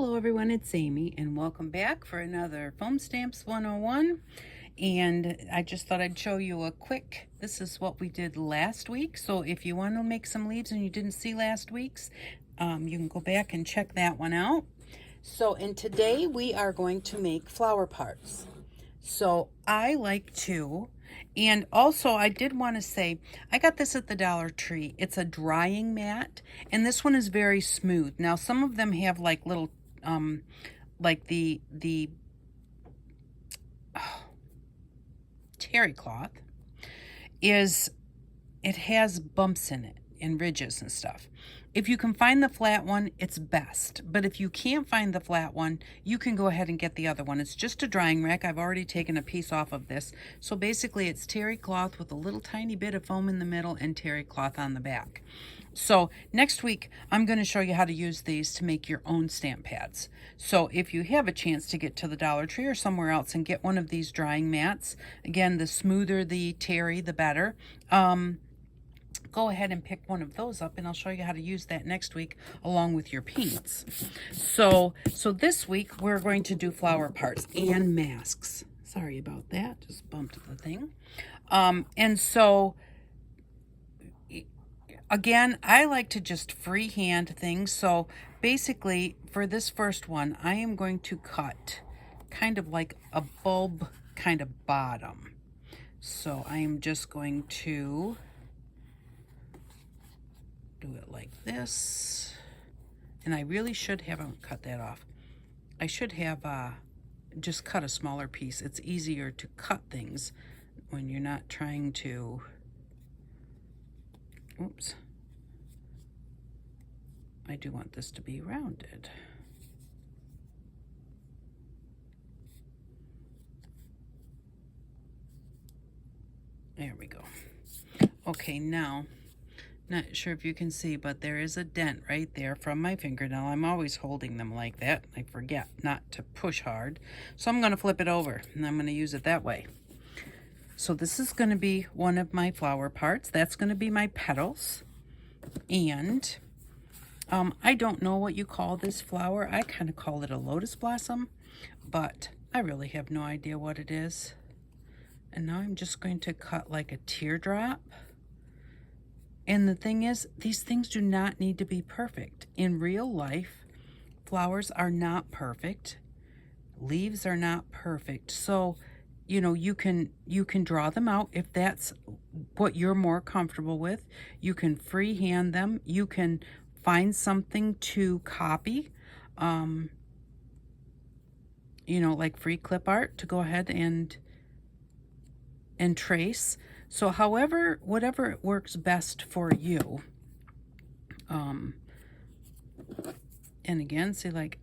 Hello everyone, it's Amy and welcome back for another Foam Stamps 101. And I just thought I'd show you a quick, this is what we did last week. So if you want to make some leaves and you didn't see last week's, you can go back and check that one out. So, and today we are going to make flower parts. So I like to, and also I did want to say, I got this at the Dollar Tree. It's a drying mat, and this one is very smooth. Now some of them have like little, like the terry cloth is, it has bumps in it and ridges and stuff. If you can find the flat one, it's best. But if you can't find the flat one, you can go ahead and get the other one. It's just a drying rack. I've already taken a piece off of this. So basically it's terry cloth with a little tiny bit of foam in the middle and terry cloth on the back. So next week, I'm going to show you how to use these to make your own stamp pads. So if you have a chance to get to the Dollar Tree or somewhere else and get one of these drying mats, again, the smoother the terry, the better. Go ahead and pick one of those up, and I'll show you how to use that next week along with your paints. So this week we're going to do flower parts and masks. Sorry about that, just bumped the thing. And so again, I like to just freehand things. So basically for this first one, I am going to cut kind of like a bulb kind of bottom. So I am just going to do it like this, and I really should have cut that off. I should have just cut a smaller piece. It's easier to cut things when you're not trying to, oops, I do want this to be rounded. There we go. Okay, now not sure if you can see, but there is a dent right there from my fingernail. I'm always holding them like that. I forget not to push hard. So I'm going to flip it over, and I'm going to use it that way. So this is going to be one of my flower parts. That's going to be my petals. And I don't know what you call this flower. I kind of call it a lotus blossom, but I really have no idea what it is. And now I'm just going to cut like a teardrop. And the thing is, these things do not need to be perfect. In real life, flowers are not perfect. Leaves are not perfect. So, you know, you can draw them out if that's what you're more comfortable with. You can freehand them. You can find something to copy, you know, like free clip art to go ahead and trace. So however, whatever works best for you. And again, see, like,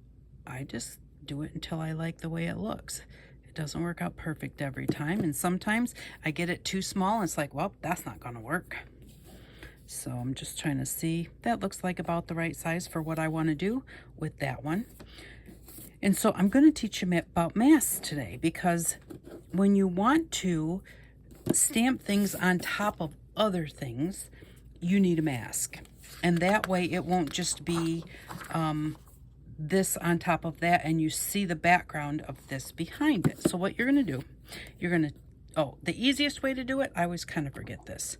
I just do it until I like the way it looks. It doesn't work out perfect every time. And sometimes I get it too small and it's like, well, that's not going to work. So I'm just trying to see. That looks like about the right size for what I want to do with that one. And so I'm going to teach you about masks today, because when you want to stamp things on top of other things, you need a mask. And that way it won't just be this on top of that and you see the background of this behind it. So what you're going to do, you're going to, oh, the easiest way to do it, I always kind of forget this.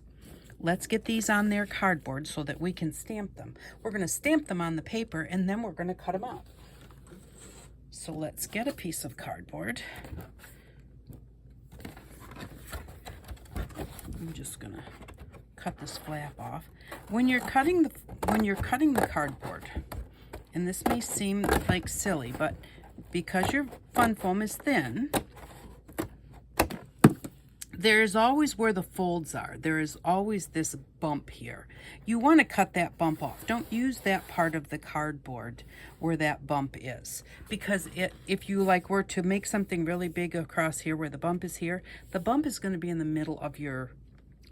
Let's get these on their cardboard so that we can stamp them. We're going to stamp them on the paper and then we're going to cut them out. So let's get a piece of cardboard. I'm just gonna cut this flap off. When you're cutting the cardboard, and this may seem like silly, but because your fun foam is thin, there's always where the folds are. There is always this bump here. You want to cut that bump off. Don't use that part of the cardboard where that bump is, because if you like were to make something really big across here where the bump is here, the bump is going to be in the middle of your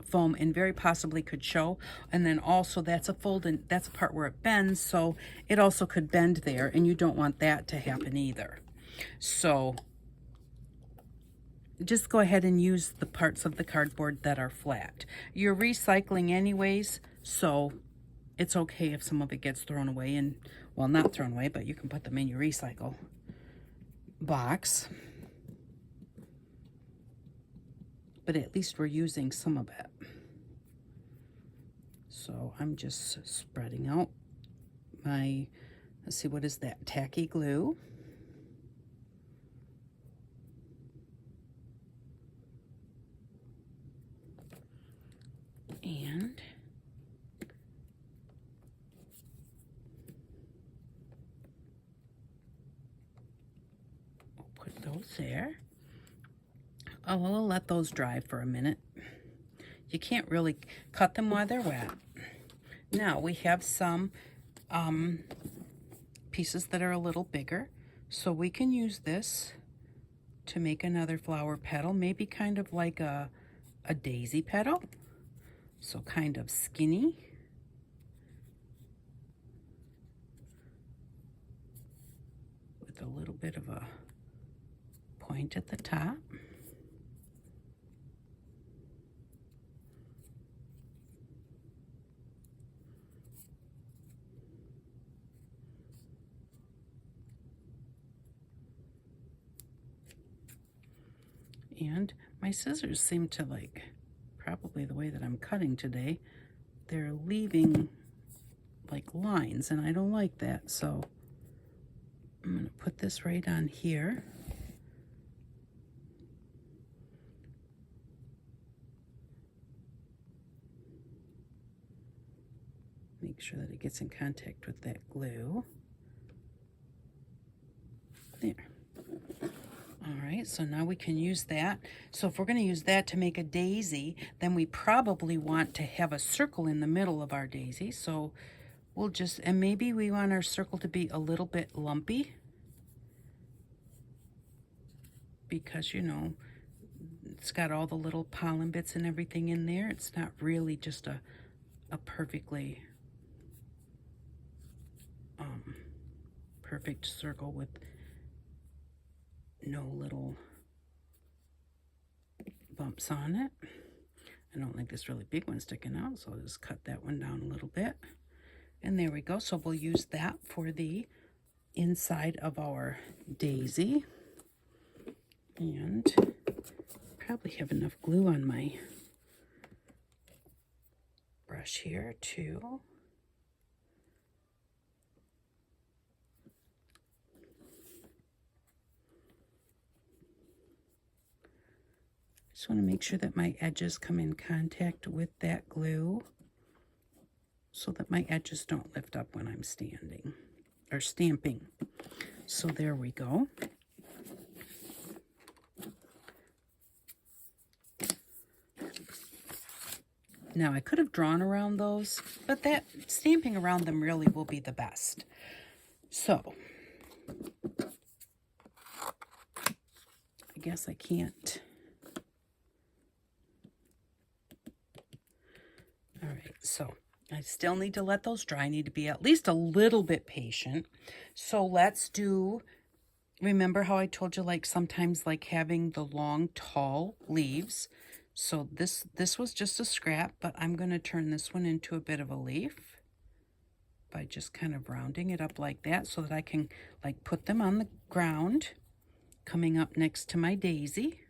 foam and very possibly could show. And then also that's a fold, and that's a part where it bends, so it also could bend there, and you don't want that to happen either. So just go ahead and use the parts of the cardboard that are flat. You're recycling anyways, so it's okay if some of it gets thrown away and well, not thrown away, but you can put them in your recycle box. But at least we're using some of it. So I'm just spreading out my, let's see, what is that? Tacky glue. And we'll put those there. Oh, we'll let those dry for a minute. You can't really cut them while they're wet. Now we have some pieces that are a little bigger, so we can use this to make another flower petal, maybe kind of like a daisy petal. So kind of skinny. With a little bit of a point at the top. And my scissors seem to, like, probably the way that I'm cutting today, they're leaving like lines, and I don't like that. So I'm going to put this right on here. Make sure that it gets in contact with that glue. There. All right, so now we can use that. So if we're going to use that to make a daisy, then we probably want to have a circle in the middle of our daisy. So we'll just, and maybe we want our circle to be a little bit lumpy, because, you know, it's got all the little pollen bits and everything in there. It's not really just a perfectly perfect circle with no little bumps on it. I don't like this really big one sticking out, so I'll just cut that one down a little bit. And there we go. So we'll use that for the inside of our daisy. And probably have enough glue on my brush here too. Just want to make sure that my edges come in contact with that glue so that my edges don't lift up when I'm standing or stamping. So there we go. Now I could have drawn around those, but that stamping around them really will be the best. So I guess I can't. All right, so I still need to let those dry. I need to be at least a little bit patient. So let's do, remember how I told you, like, sometimes like having the long, tall leaves. So this was just a scrap, but I'm going to turn this one into a bit of a leaf by just kind of rounding it up like that, so that I can, like, put them on the ground coming up next to my daisy.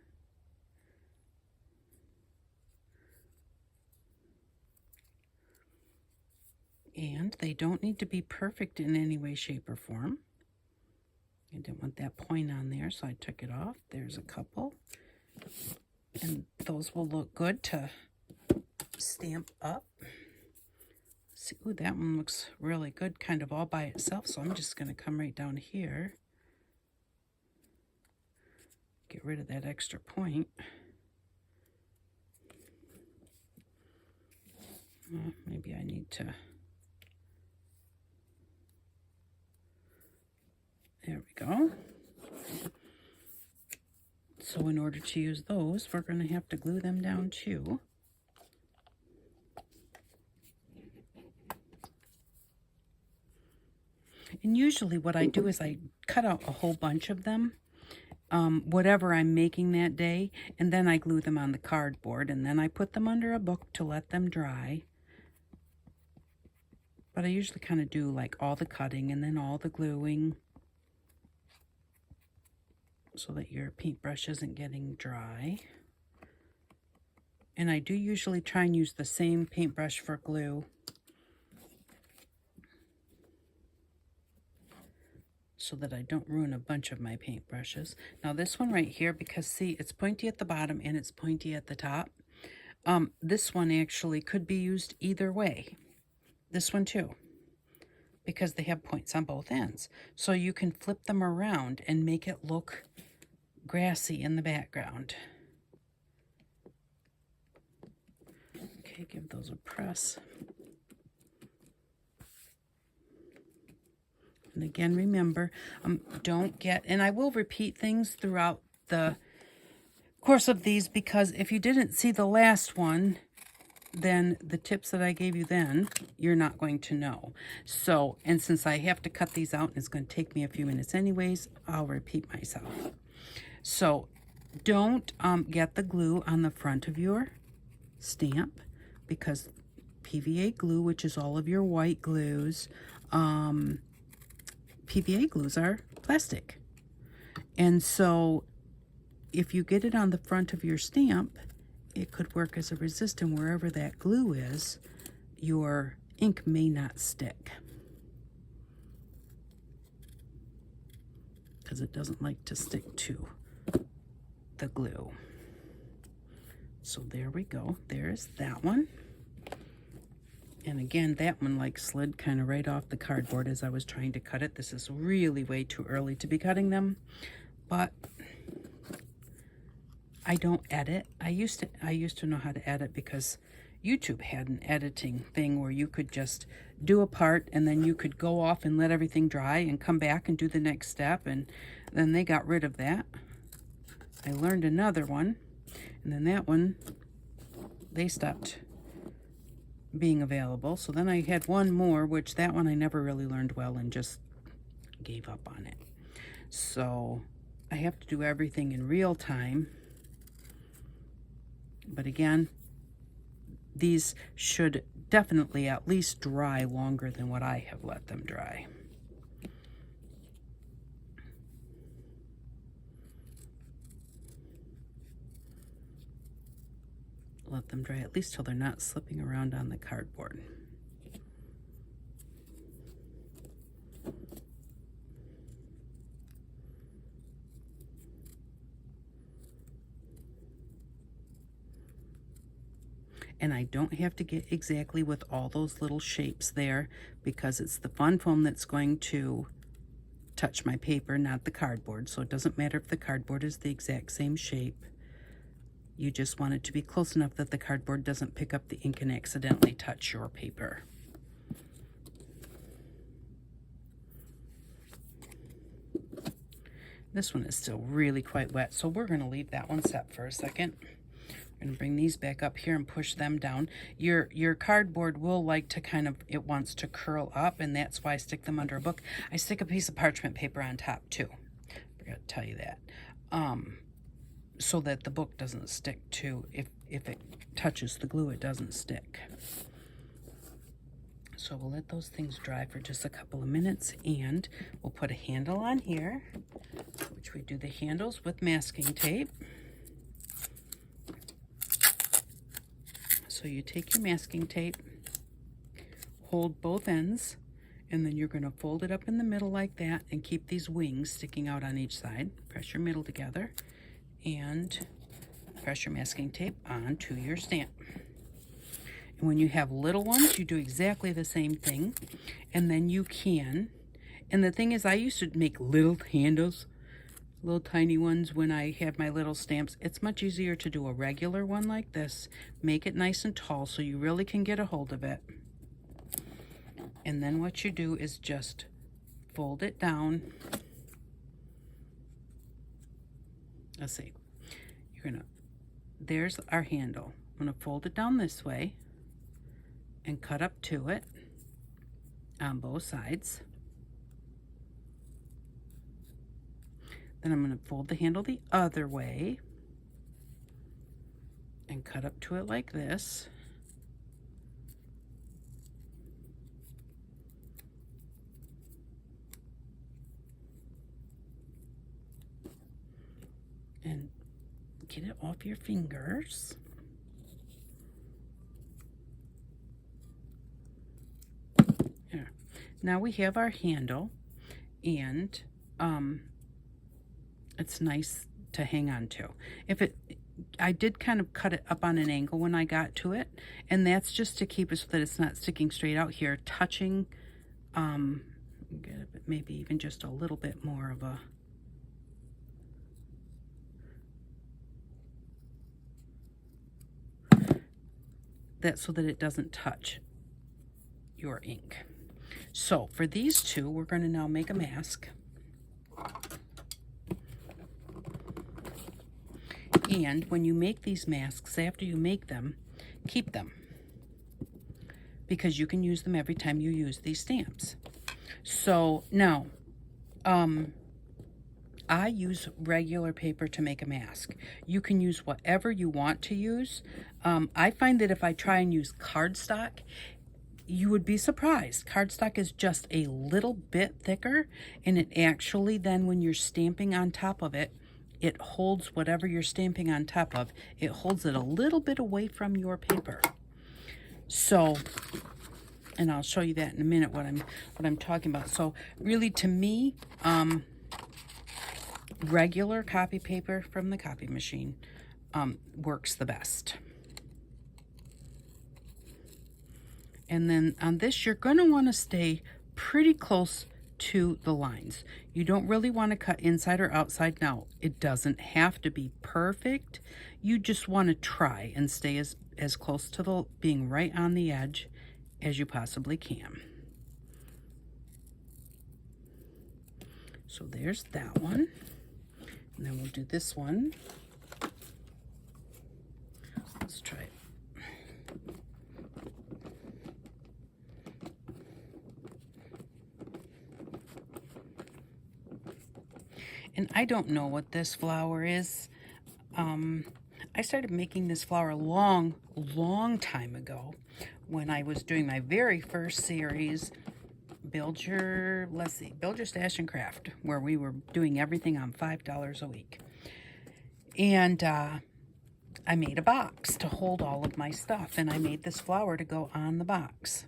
And they don't need to be perfect in any way, shape, or form. I didn't want that point on there, so I took it off. There's a couple. And those will look good to stamp up. See, ooh, that one looks really good, kind of all by itself. So I'm just going to come right down here. Get rid of that extra point. Maybe I need to... There we go. So in order to use those, we're going to have to glue them down too. And usually what I do is I cut out a whole bunch of them, whatever I'm making that day, and then I glue them on the cardboard, and then I put them under a book to let them dry. But I usually kind of do like all the cutting and then all the gluing so that your paintbrush isn't getting dry. And I do usually try and use the same paintbrush for glue, so that I don't ruin a bunch of my paintbrushes. Now this one right here, because see, it's pointy at the bottom and it's pointy at the top. This one actually could be used either way. This one too, because they have points on both ends. So you can flip them around and make it look grassy in the background. Okay, give those a press. And again, remember, don't get, and I will repeat things throughout the course of these, because if you didn't see the last one, then the tips that I gave you then, you're not going to know. So, and since I have to cut these out and it's going to take me a few minutes anyways, I'll repeat myself. So, don't get the glue on the front of your stamp, because PVA glue, which is all of your white glues, PVA glues are plastic. And so if you get it on the front of your stamp, it could work as a resistant. Wherever that glue is, your ink may not stick, because it doesn't like to stick to the glue. So there we go. There's that one. And again, that one like slid kind of right off the cardboard as I was trying to cut it. This is really way too early to be cutting them, but I don't edit. I used to know how to edit, because YouTube had an editing thing where you could just do a part and then you could go off and let everything dry and come back and do the next step, and then they got rid of that. I learned another one, and then that one, they stopped being available. So then I had one more, which that one I never really learned well and just gave up on it. So I have to do everything in real time. But again, these should definitely at least dry longer than what I have let them dry. Let them dry at least till they're not slipping around on the cardboard. And I don't have to get exactly with all those little shapes there, because it's the fun foam that's going to touch my paper, not the cardboard. So it doesn't matter if the cardboard is the exact same shape. You just want it to be close enough that the cardboard doesn't pick up the ink and accidentally touch your paper. This one is still really quite wet, so we're going to leave that one set for a second. I'm going to bring these back up here and push them down. Your cardboard will like to kind of, it wants to curl up, and that's why I stick them under a book. I stick a piece of parchment paper on top too. Forgot to tell you that. So that the book doesn't stick to, if it touches the glue, it doesn't stick. So we'll let those things dry for just a couple of minutes, and we'll put a handle on here, which we do the handles with masking tape. So you take your masking tape, hold both ends, and then you're going to fold it up in the middle like that and keep these wings sticking out on each side. Press your middle together and press your masking tape onto your stamp. And when you have little ones, you do exactly the same thing. And then you can, and the thing is, I used to make little handles, little tiny ones when I had my little stamps. It's much easier to do a regular one like this. Make it nice and tall so you really can get a hold of it. And then what you do is just fold it down. Let's see. There's our handle. I'm gonna fold it down this way and cut up to it on both sides. Then I'm going to fold the handle the other way and cut up to it like this. and get it off your fingers. There. Now we have our handle, and it's nice to hang on to. I did kind of cut it up on an angle when I got to it, and that's just to keep it so that it's not sticking straight out here, touching, maybe even just a little bit more of a, that so that it doesn't touch your ink. So for these two, we're going to now make a mask. And when you make these masks, after you make them, keep them, because you can use them every time you use these stamps. So now, I use regular paper to make a mask. You can use whatever you want to use. I find that if I try and use cardstock, you would be surprised. Cardstock is just a little bit thicker, and it actually then, when you're stamping on top of it, it holds whatever you're stamping on top of. It holds it a little bit away from your paper. So, and I'll show you that in a minute what I'm talking about. So really, to me, regular copy paper from the copy machine works the best. And then on this, you're going to want to stay pretty close to the lines. You don't really want to cut inside or outside. Now, it doesn't have to be perfect. You just want to try and stay as close to the being right on the edge as you possibly can. So there's that one. And then we'll do this one. Let's try it. And I don't know what this flower is. I started making this flower a long time ago when I was doing my very first series, Build Your Stash and Craft, where we were doing everything on $5 a week. And I made a box to hold all of my stuff, and I made this flower to go on the box.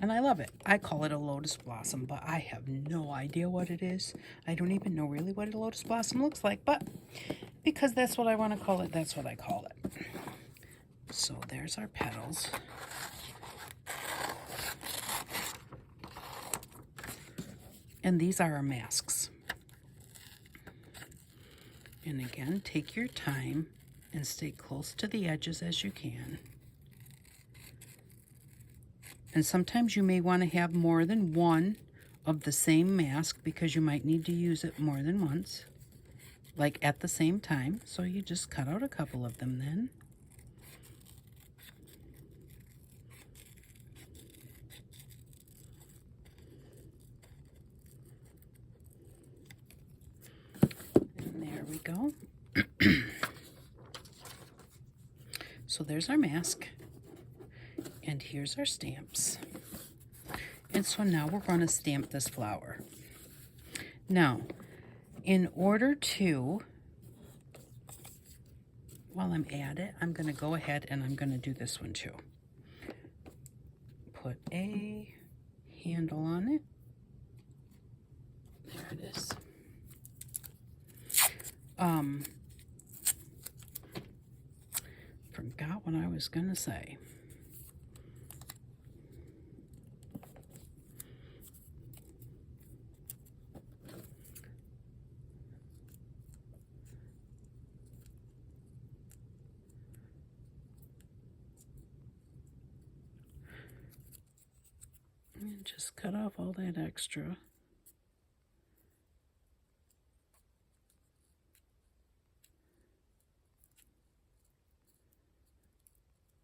And I love it. I call it a lotus blossom, but I have no idea what it is. I don't even know really what a lotus blossom looks like, but because that's what I want to call it, that's what I call it. So there's our petals. And these are our masks. And again, take your time and stay close to the edges as you can. And sometimes you may want to have more than one of the same mask because you might need to use it more than once, like at the same time. So you just cut out a couple of them then. And there we go. So there's our mask. And here's our stamps. And so now we're going to stamp this flower. Now, in order to, while I'm at it, I'm going to go ahead and I'm going to do this one too. Put a handle on it. There it is. Forgot what I was going to say. And just cut off all that extra.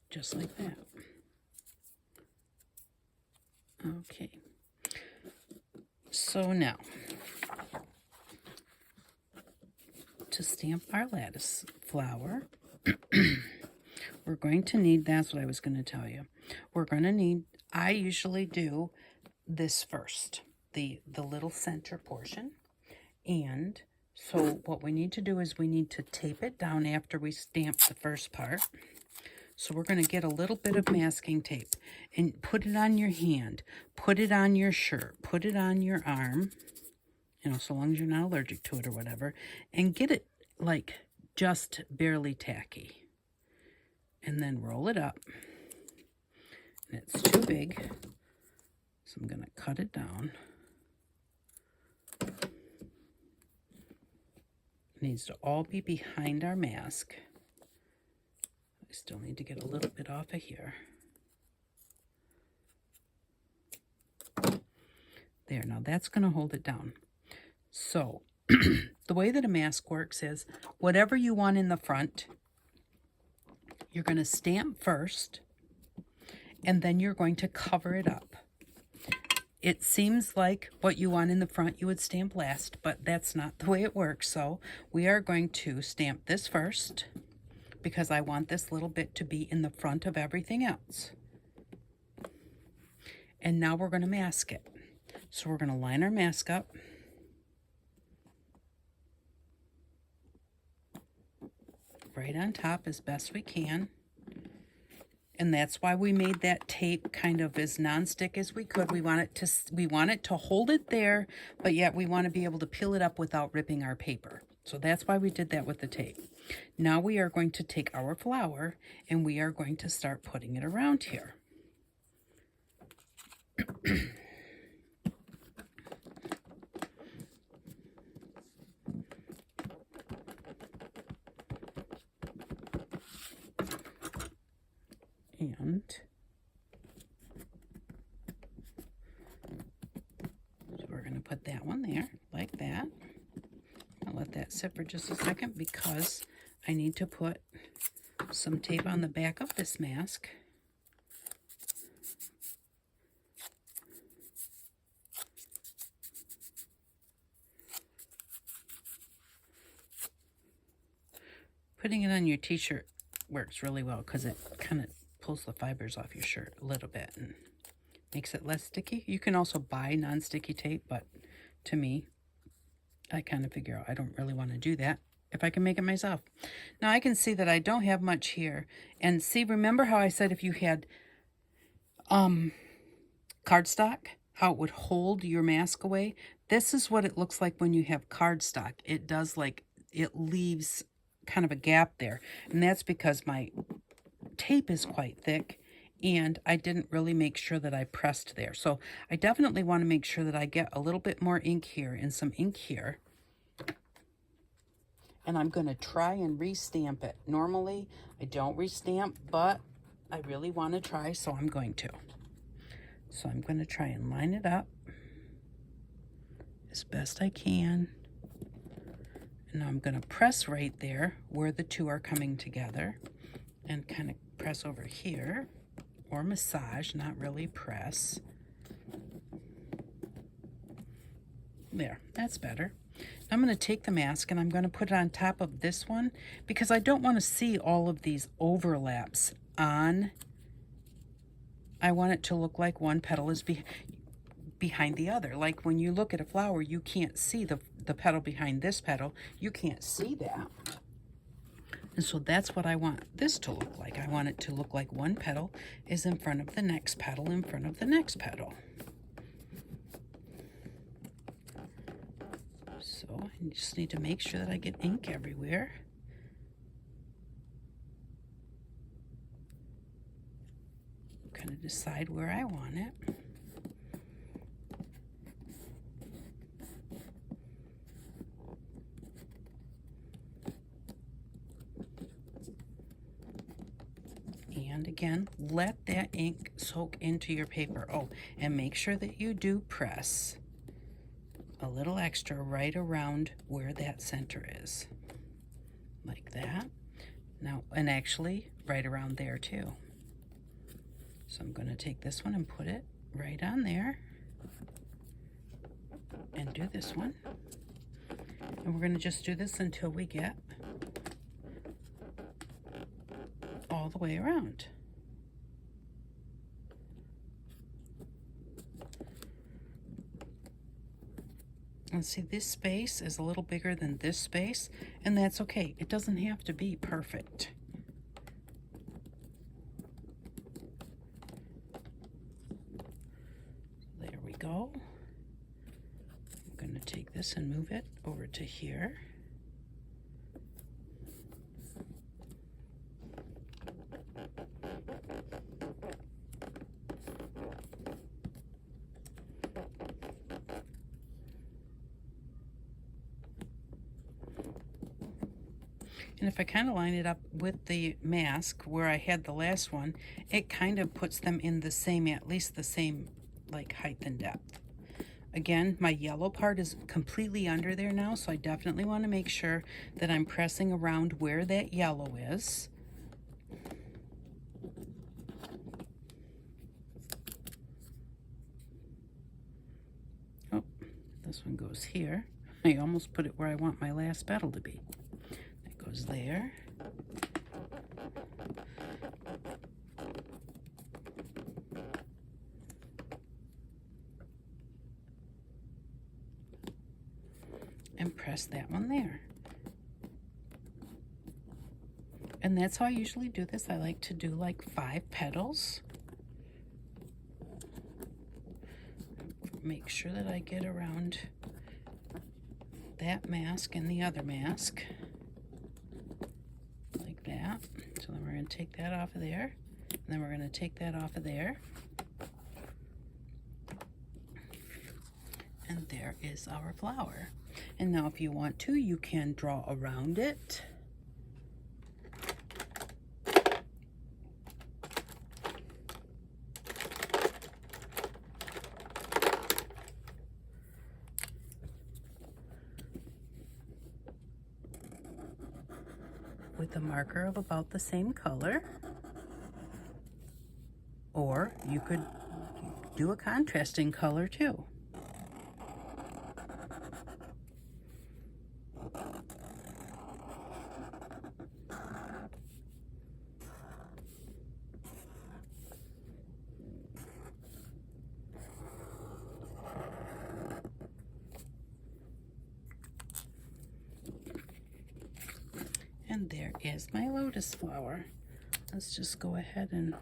Just like that. Okay. So now, to stamp our lattice flower, we're going to need, that's what I was going to tell you. We're going to need, I usually do this first, the little center portion, and So what we need to do is we need to tape it down after we stamp the first part. So we're going to get a little bit of masking tape and put it on your hand, put it on your shirt, put it on your arm, you know, so long as you're not allergic to it or whatever, and get it like just barely tacky. And then roll it up. And it's too big, so I'm going to cut it down. It needs to all be behind our mask. I still need to get a little bit off of here. There, now that's going to hold it down. So, the way that a mask works is whatever you want in the front, you're going to stamp first, and then you're going to cover it up. It seems like what you want in the front you would stamp last, but that's not the way it works. So we are going to stamp this first because I want this little bit to be in the front of everything else. And now we're going to mask it. So we're going to line our mask up. Right on top as best we can. And that's why we made that tape kind of as non-stick as we could. We want it to hold it there, but yet we want to be able to peel it up without ripping our paper. So that's why we did that with the tape. Now we are going to take our flower and we are going to start putting it around here. And so we're going to put that one there like that. I'll let that sit for just a second because I need to put some tape on the back of this mask. Putting it on your t-shirt works really well because it kind of pulls the fibers off your shirt a little bit and makes it less sticky. You can also buy non-sticky tape, but to me, I kind of figure out I don't really want to do that if I can make it myself. Now I can see that I don't have much here. And see, remember how I said if you had cardstock, how it would hold your mask away? This is what it looks like when you have cardstock. It does, like, it leaves kind of a gap there. And that's because my tape is quite thick and I didn't really make sure that I pressed there. So I definitely want to make sure that I get a little bit more ink here and some ink here. And I'm going to try and restamp it. Normally I don't restamp, but I really want to try, so I'm going to. So I'm going to try and line it up as best I can. And now I'm going to press right there where the two are coming together and kind of press over here, or massage, not really press. There, that's better. I'm going to take the mask and I'm going to put it on top of this one because I don't want to see all of these overlaps on. I want it to look like one petal is behind the other. Like when you look at a flower, you can't see the petal behind this petal. You can't see that. And so that's what I want this to look like. I want it to look like one petal is in front of the next petal in front of the next petal. So I just need to make sure that I get ink everywhere. Kind of decide where I want it. And again, let that ink soak into your paper. Oh, and make sure that you do press a little extra right around where that center is. Like that. Now, and actually right around there too. So I'm going to take this one and put it right on there. And do this one. And we're going to just do this until we get all the way around. And see, this space is a little bigger than this space, and that's okay. It doesn't have to be perfect. There we go. I'm going to take this and move it over to here. And if I kind of line it up with the mask where I had the last one, it kind of puts them in the same, at least the same like height and depth. Again, my yellow part is completely under there now, so I definitely want to make sure that I'm pressing around where that yellow is. Oh, this one goes here. I almost put it where I want my last petal to be. It goes there. And press that one there. And that's how I usually do this. I like to do like 5 petals. Make sure that I get around that mask and the other mask. Like that. So then we're going to take that off of there. And then we're going to take that off of there. And there is our flower. And now if you want to, you can draw around it. With a marker of about the same color. Or you could do a contrasting color too. And there is my lotus flower. Let's just go ahead and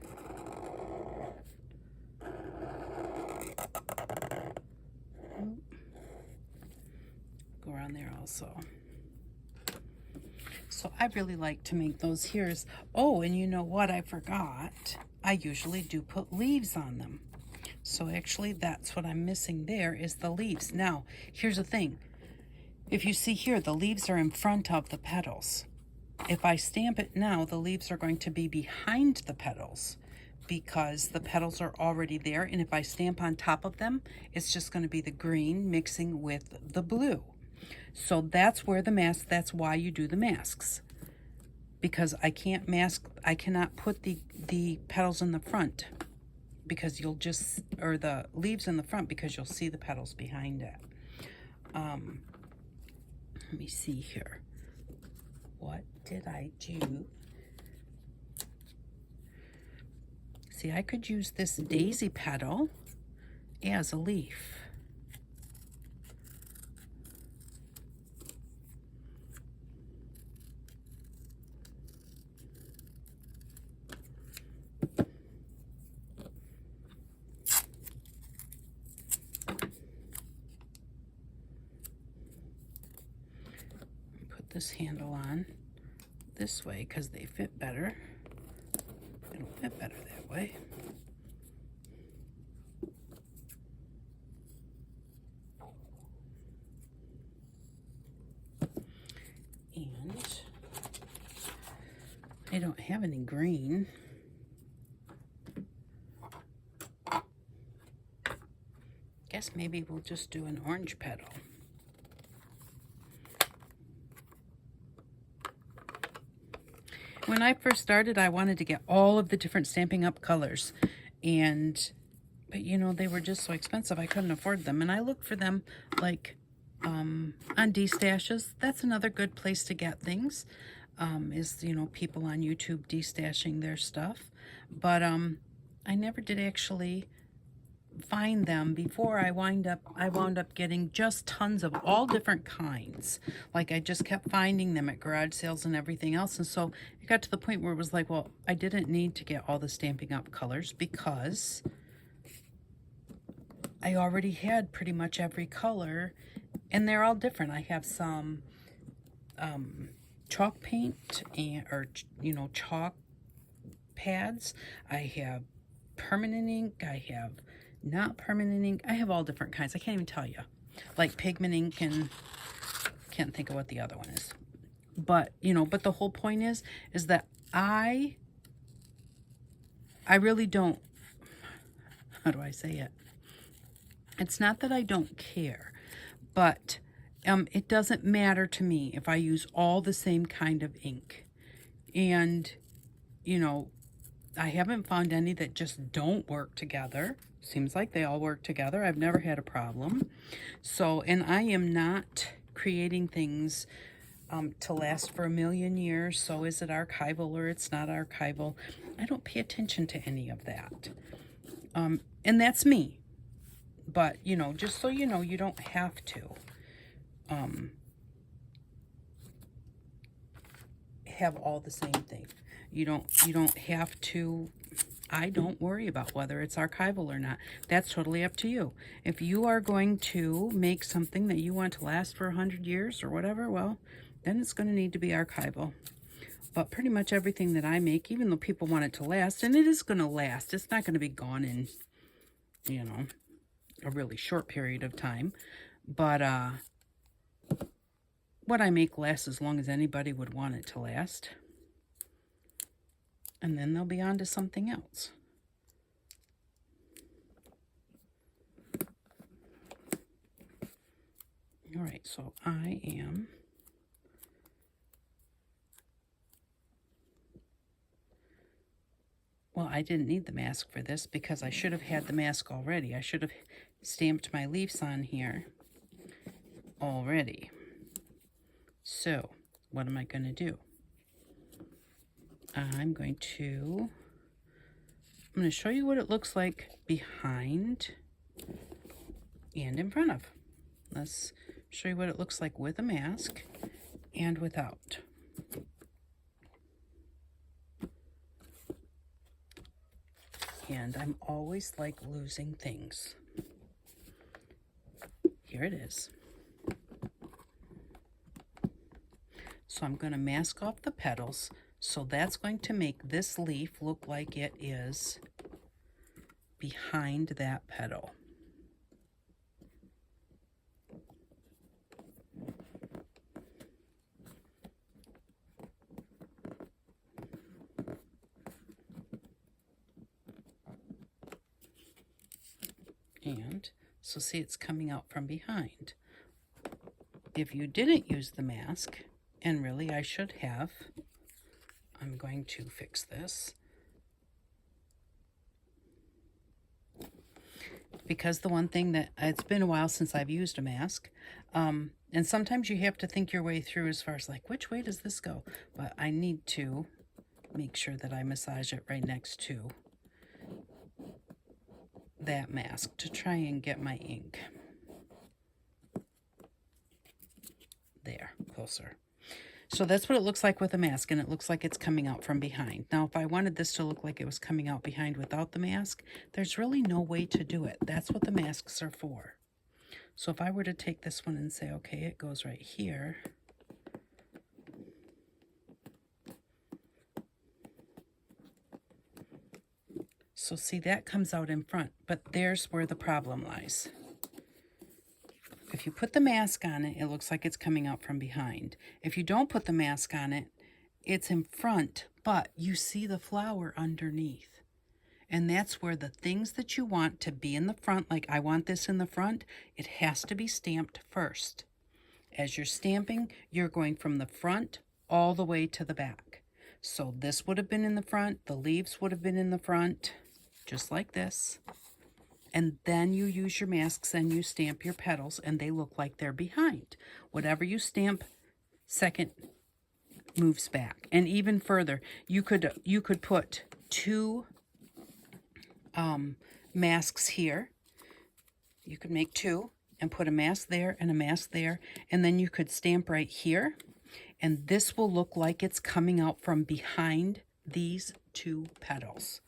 go around there also. So I really like to make those here. Oh, and you know what I forgot? I usually do put leaves on them. So actually that's what I'm missing there is the leaves. Now, here's the thing. If you see here, the leaves are in front of the petals. If I stamp it now, the leaves are going to be behind the petals because the petals are already there. And if I stamp on top of them, it's just going to be the green mixing with the blue. So that's where the mask, that's why you do the masks. Because I can't mask, I cannot put the petals in the front because you'll just, or the leaves in the front because you'll see the petals behind it. Let me see here. What did I do? See, I could use this daisy petal as a leaf. Put this handle on this way because they fit better. It'll fit better that way. And I don't have any green. Guess maybe we'll just do an orange petal. When I first started, I wanted to get all of the different Stampin' Up! Colors. But you know, they were just so expensive, I couldn't afford them. And I looked for them like on D-Stashes. That's another good place to get things. Is, you know, people on YouTube D-Stashing their stuff. But I never did actually find them before I wound up getting just tons of all different kinds. Like I just kept finding them at garage sales and everything else. And so it got to the point where it was like, well, I didn't need to get all the Stampin' Up! Colors because I already had pretty much every color, and they're all different. I have some chalk paint or chalk pads. I have permanent ink. I have not permanent ink. I have all different kinds. I can't even tell you. Like pigment ink, and can't think of what the other one is. But, but the whole point is that I really don't, how do I say it? It's not that I don't care, but it doesn't matter to me if I use all the same kind of ink. And, I haven't found any that just don't work together. Seems like they all work together. I've never had a problem. So, and I am not creating things to last for a million years. So is it archival or it's not archival? I don't pay attention to any of that. And that's me. But, just so you know, you don't have to have all the same thing. You don't have to. I don't worry about whether it's archival or not. That's totally up to you. If you are going to make something that you want to last for 100 years or whatever, well, then it's going to need to be archival. But pretty much everything that I make, even though people want it to last, and it is going to last, it's not going to be gone in, a really short period of time. But what I make lasts as long as anybody would want it to last. And then they'll be on to something else. All right, so I am well, I didn't need the mask for this because I should have had the mask already. I should have stamped my leaves on here already. So, what am I going to do? I'm going to show you what it looks like behind and in front of. Let's show you what it looks like with a mask and without. And I'm always like losing things. Here it is. So I'm going to mask off the petals. So that's going to make this leaf look like it is behind that petal. And so see, it's coming out from behind. If you didn't use the mask, and really I should have, I'm going to fix this. Because the one thing that, it's been a while since I've used a mask, and sometimes you have to think your way through as far as like, which way does this go? But I need to make sure that I massage it right next to that mask to try and get my ink. There, closer. So that's what it looks like with a mask, and it looks like it's coming out from behind. Now, if I wanted this to look like it was coming out behind without the mask, there's really no way to do it. That's what the masks are for. So if I were to take this one and say, okay, it goes right here. So see, that comes out in front, but there's where the problem lies. If you put the mask on it, it looks like it's coming out from behind. If you don't put the mask on it, it's in front, but you see the flower underneath. And that's where the things that you want to be in the front, like I want this in the front, it has to be stamped first. As you're stamping, you're going from the front all the way to the back. So this would have been in the front, the leaves would have been in the front, just like this. And then you use your masks and you stamp your petals and they look like they're behind. Whatever you stamp second moves back. And even further, you could put two masks here You could make two and put a mask there and a mask there, and then you could stamp right here, and this will look like it's coming out from behind these two petals.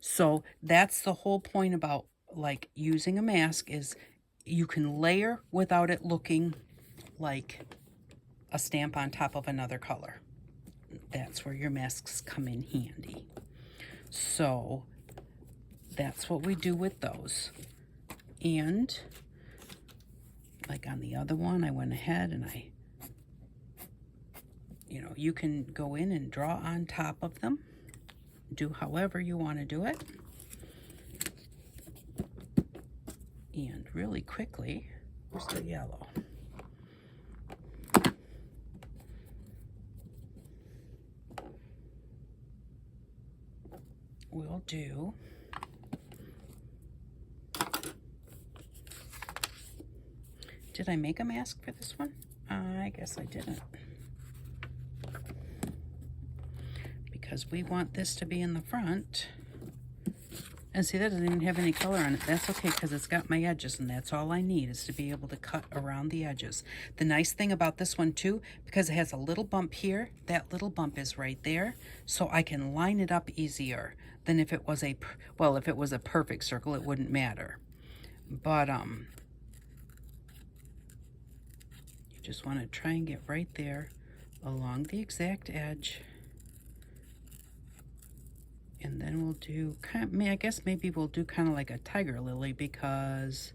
So that's the whole point about like using a mask, is you can layer without it looking like a stamp on top of another color. That's where your masks come in handy. So that's what we do with those. And like on the other one, I went ahead and you can go in and draw on top of them. Do however you want to do it. And really quickly, where's the yellow? We'll do did I make a mask for this one? I guess I didn't. Because we want this to be in the front. And see, that doesn't even have any color on it. That's okay, because it's got my edges, and that's all I need, is to be able to cut around the edges. The nice thing about this one too, because it has a little bump here, that little bump is right there, so I can line it up easier than if it was a, well, if it was a perfect circle, it wouldn't matter. But you just want to try and get right there along the exact edge. And then we'll do I guess maybe we'll do kind of like a tiger lily, because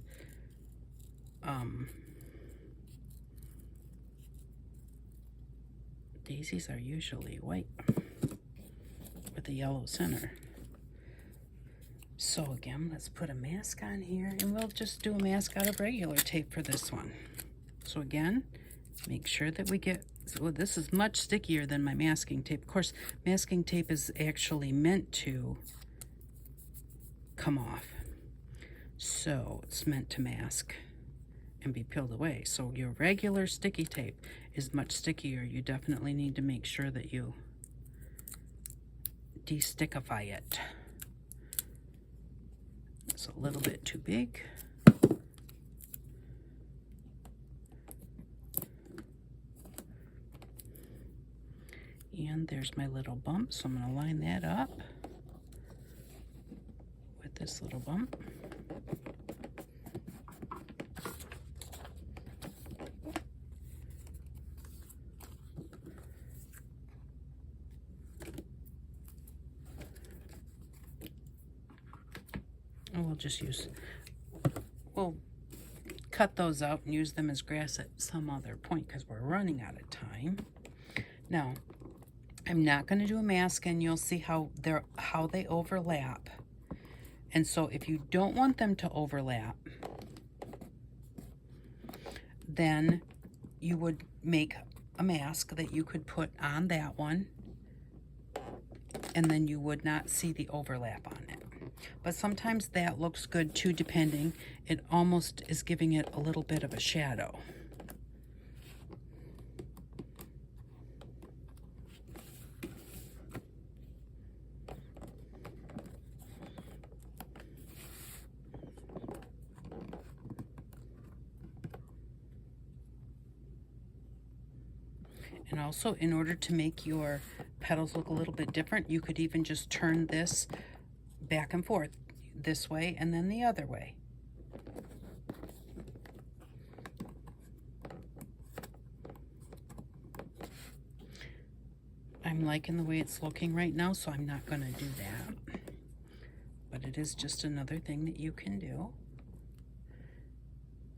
daisies are usually white with a yellow center. So again, let's put a mask on here, and we'll just do a mask out of regular tape for this one. So again, make sure that we get, so this is much stickier than my masking tape. Of course, masking tape is actually meant to come off. So it's meant to mask and be peeled away. So your regular sticky tape is much stickier. You definitely need to make sure that you de-stickify it. It's a little bit too big. And there's my little bump, so I'm going to line that up with this little bump. And we'll just we'll cut those out and use them as grass at some other point, because we're running out of time. Now, I'm not going to do a mask, and you'll see how they overlap. And so if you don't want them to overlap, then you would make a mask that you could put on that one, and then you would not see the overlap on it. But sometimes that looks good too, depending. It almost is giving it a little bit of a shadow. And also, in order to make your petals look a little bit different, you could even just turn this back and forth, this way and then the other way. I'm liking the way it's looking right now, so I'm not going to do that. But it is just another thing that you can do.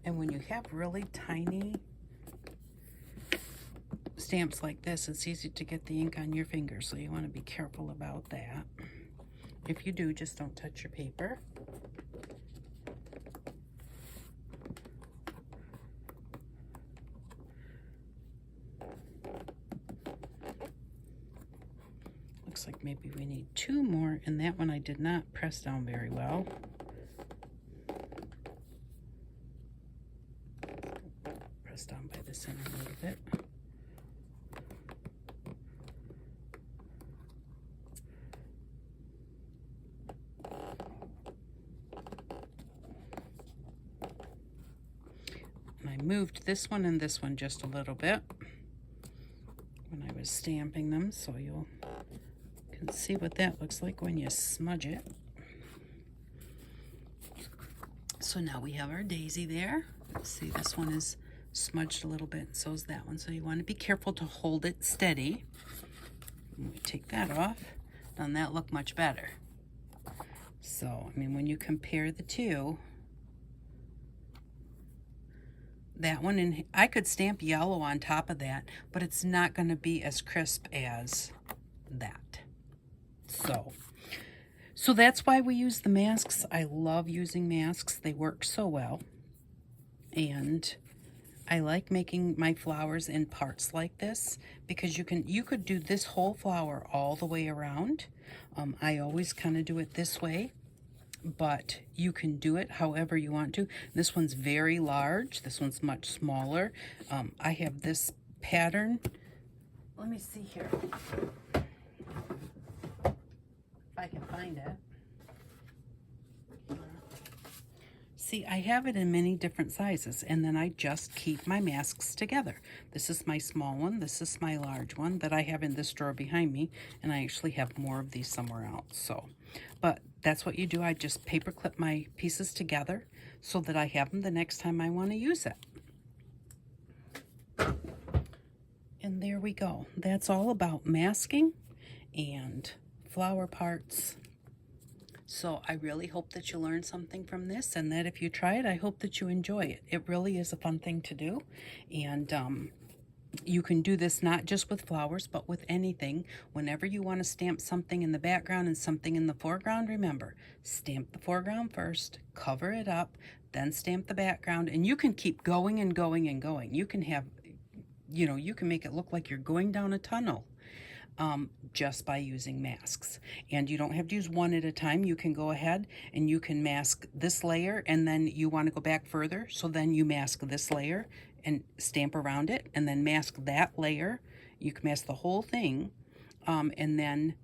And when you have really tiny stamps like this, it's easy to get the ink on your fingers, so you want to be careful about that. If you do, just don't touch your paper. Looks like maybe we need two more, and that one I did not press down very well. Press down by the center a little bit. moved this one and this one just a little bit when I was stamping them, so you can see what that looks like when you smudge it. So now we have our daisy there. See, this one is smudged a little bit, so is that one. So you want to be careful to hold it steady. When we take that off, doesn't that look much better? So, I mean, when you compare the two, that one, and I could stamp yellow on top of that, but it's not going to be as crisp as that. So that's why we use the masks. I love using masks. They work so well. And I like making my flowers in parts like this because you could do this whole flower all the way around. I always kind of do it this way, but you can do it however you want to. This one's very large. This one's much smaller. I have this pattern. Let me see here if I can find it. See, I have it in many different sizes, and then I just keep my masks together. This is my small one. This is my large one that I have in this drawer behind me, and I actually have more of these somewhere else. So, but that's what you do. I just paper clip my pieces together so that I have them the next time I want to use it. And there we go. That's all about masking and flower parts. So I really hope that you learned something from this, and that if you try it, I hope that you enjoy it. It really is a fun thing to do, and you can do this not just with flowers, but with anything. Whenever you want to stamp something in the background and something in the foreground, remember, stamp the foreground first, cover it up, then stamp the background, and you can keep going and going and going. You can have, you can make it look like you're going down a tunnel. Just by using masks. And you don't have to use one at a time. You can go ahead and you can mask this layer, and then you want to go back further, so then you mask this layer and stamp around it, and then mask that layer. You can mask the whole thing, and then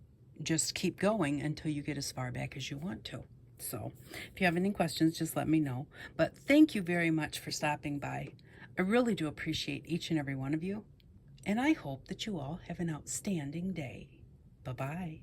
just keep going until you get as far back as you want to. So if you have any questions, just let me know. But thank you very much for stopping by. I really do appreciate each and every one of you. And I hope that you all have an outstanding day. Bye-bye.